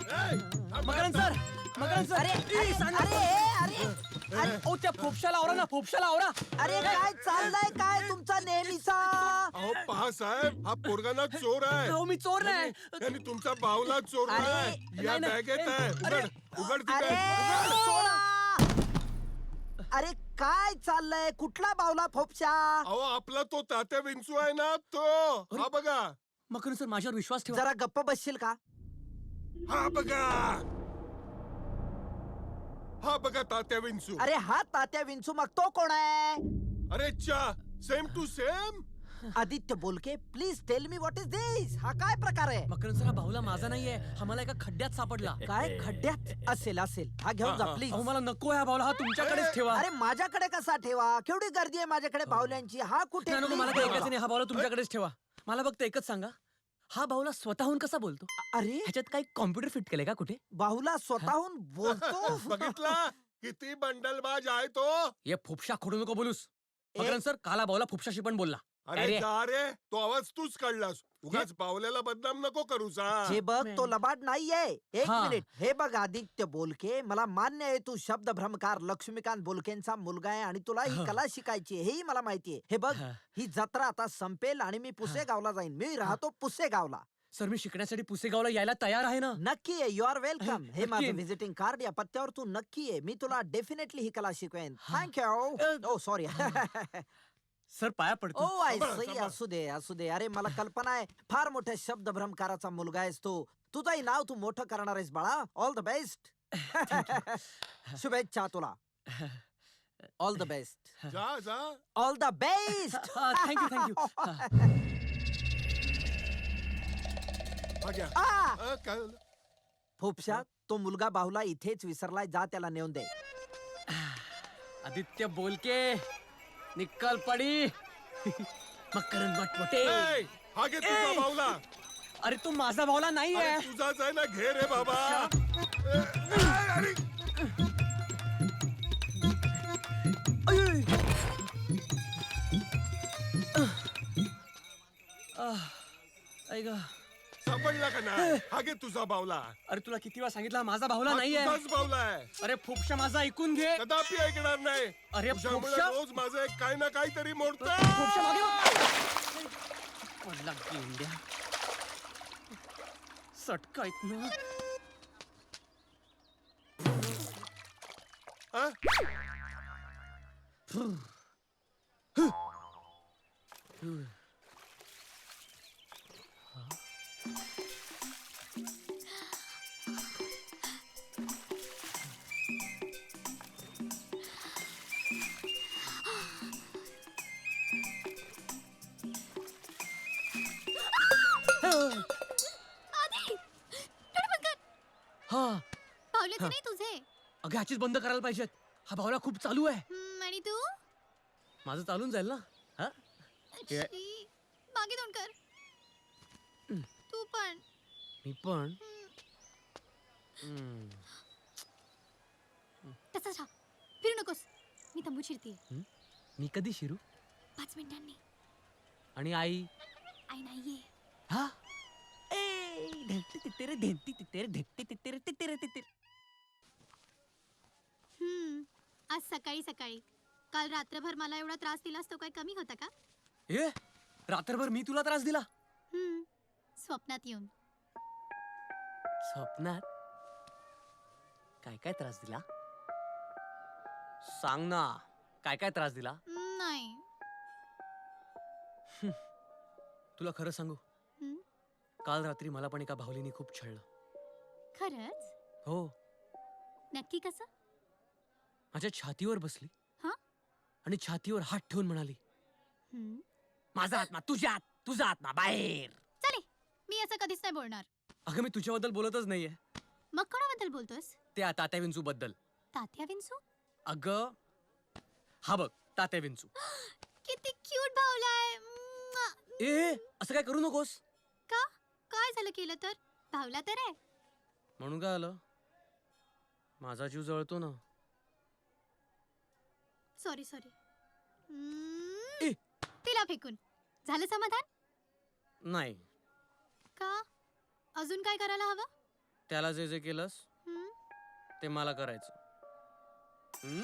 Makarand sir, Makarand sir, अरे ओ त्या फोपशाला आवरा ना, फोपशाला आवरा. अरे काय चाललंय काय तुमचा नेहमीचा? अहो पहा साहेब, हा पोरगा ना चोर आहे. अहो मी चोर नाही. त्यांनी तुमचा बावला चोरलाय. या नाही. बॅगेत आहे. उघड ती अरे बॅग, उघड. सोडा. अरे काय चाललंय? कुठला बावला फोपशा? अहो आपला तो तात्या विंचू आहे ना तो. हा बघा, मकरंद सर माझ्यावर विश्वास ठेवा. जरा गप्प बसशील का? हा बघा, हा बघा तात्या विंचू. अरे हा तात्या विंचू, मग तो कोण आहे? अरे चा, सेम टू सेम. आदित्य बोलके, please tell me what is this? हा काय प्रकार आहे? मकरंद सर हा भाऊला माझा नाहीये, हा मला एका खड्ड्यात सापडला. काय खड्ड्यात असेल? हा घेऊन जा प्लीज. अहो मला नको आहे हा भाऊला, हा तुमच्याकडेच ठेवा. अरे माझ्याकडे कसा ठेवा? केवढी गर्दी आहे माझ्याकडे बावल्यांची. हा कुठे? नाही, नको, मला काही ऐकायचं नाही, हा भाऊला तुमच्याकडेच ठेवा. मला फक्त एकच सांगा, हा भाऊला स्वतःहून कसा बोलतो? अरे ह्याच्यात काही कॉम्प्युटर फिट केलंय का कुठे? बाहुला स्वतःहून बोलतो? बघितला किती बंडलबाज आहे तो. ये फुपशा खोडू नको बोलूस. ए- मकरंद सर काला भाऊला फुपशाशी पण बोलला. अरे अरे. जा रे, तो आवाज तूच काढलास. उगाच बावल्याला बदनाम नको करूस. हे बघ तो लबाड नाहीये. एक हा. मिनिट. हे बघ आदित्य बोलके, मला मान्य आहे तू शब्द भ्रमकार लक्ष्मीकांत बोलकेंचा मुलगा आहे आणि तुला ही कला शिकायची आहे, हेही मला माहितीये. हे बघ, हा. ही जत्रा आता संपेल आणि मी पुसेगावला जाईन. मी राहतो पुसेगावला. सर मी शिकण्यासाठी पुसेगावला यायला तयार आहे ना. नक्की आहे. You are welcome. हे माझं नक्की. Visiting card. या पत्त्यावर तू नक्की आहे. मी तुला डेफिनेटली ही कला शिकवेन. थँक्यू. ओ सॉरी. सर पाया पडतो. ओ आय सांभाळ, सी. सांभाळ. असू दे असू दे. अरे मला कल्पना आहे, फार मोठ्या शब्द भ्रमकाराचा मुलगा आहेस तू. तुझंही नाव तू मोठं करणार आहेस बाळा. All the best. शुभेच्छा तुला. All the best. जा जा. All the best. Thank you thank you. हा घ्या. काय झालं? फोपशा, तो मुलगा बाहुला इथेच विसरलाय. जा त्याला नेऊन दे. आदित्य बोलके निकल पडी. मकरंद मटमटे. ए, हा घे तुझा ए. बावला. अरे तू माझा भाऊला नाहीये. अरे तुझाच आहे ना, घे रे बाबा. अरे ऐक. सापडला का नाही? हा घे तुझा बावला. अरे तुला किती वेळा सांगितलं माझा भाऊला हा नाहीये. तुझाच बावला आहे. अरे फुपशा माझा ऐकून घे. कदापि ऐकणार नाही. अरे तुझ्यामुळे फुपशा. रोज माझं एक काही ना काहीतरी मोडत. फुपशा मागे बघ. पडला गेंड्या. सटकायत ना. हा पावलेच नाही तुझे. अगं ह्याचीच बंद करायला पाहिजेत. हा भावला खूप चालू आहे. आणि तू माझं चालून जाईल ना. हा हे- शी, मागे तोंड कर. तू पण. मी पण. तसंच राहा. फिरू नकोस. मी तंबू शिरते. मी कधी शिरू? 5 मिनिटांनी. आणि आई? आई नाहीये. हा ए ढेंटी तितेरे ढेंटी तितेरे ढेंटी तितेरे तितेरे तितेरे. आज सकाळी सकाळी. काल रात्रभर मला एवढा त्रास दिलास तो काय कमी होता का? ए रात्रभर मी तुला त्रास दिला? स्वप्नात येऊन. स्वप्नात? काय काय त्रास दिला? सांग ना, काय काय त्रास दिला? नाही. तुला खरं सांगू, हं? काल रात्री मला पण एका भावलीने खूप छळलं. खरंच? हो. नक्की कसं? माझ्या छातीवर बसली. हा? आणि छातीवर हात ठेवून म्हणाली, हं. माझा आत्मा तुझ्यात, तुझा आत्मा बाहेर. चले, मी असं कधीच नाही बोलणार. अगं मी तुझ्याबद्दल बोलतच नाहीये. मग कोणाबद्दल बोलतोस? त्या तात्या विंचू बद्दल. तात्या विंचू? अगं हा बघ तात्या विंचू. किती क्यूट भावलाय. म्वा. ए असं काय करू नकोस. का? काय झालं केलं तर? भावला तर आहे. म्हणून काय आलं? माझा जीव जळतो ना. Sorry sorry. ए. तिला फेकून. झालं समाधान? नाही. का? अजून काय करायला हवं? त्याला जे जे केलंस हं? ते मला करायचं. हं?